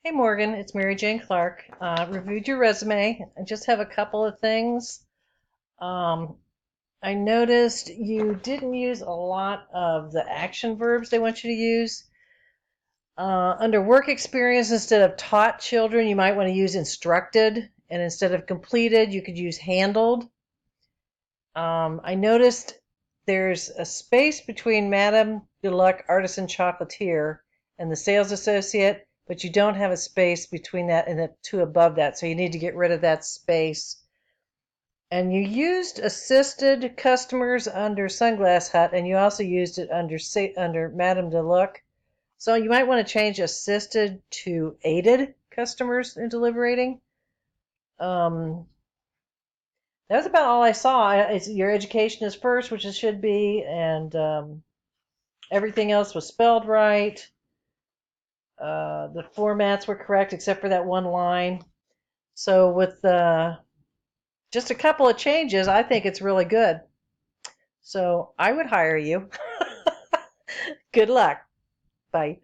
Hey Morgan, it's Mary Jane Clark. Reviewed your resume. I just have a couple of things. Um, I noticed you didn't use a lot of the action verbs they want you to use. Under work experience, instead of taught children, you might want to use instructed, and instead of completed, you could use handled. I noticed there's a space between Madame Deluc Artisan Chocolatier and the sales associate, but you don't have a space between that and the two above that, so you need to get rid of that space. And you used assisted customers under Sunglass Hut, and you also used it under Madame Deluc. So you might want to change assisted to aided customers in deliberating. Um, that was about all I saw. Your education is first, which it should be, and everything else was spelled right. The formats were correct except for that one line. So with just a couple of changes, I think it's really good. So I would hire you. Good luck. Bye.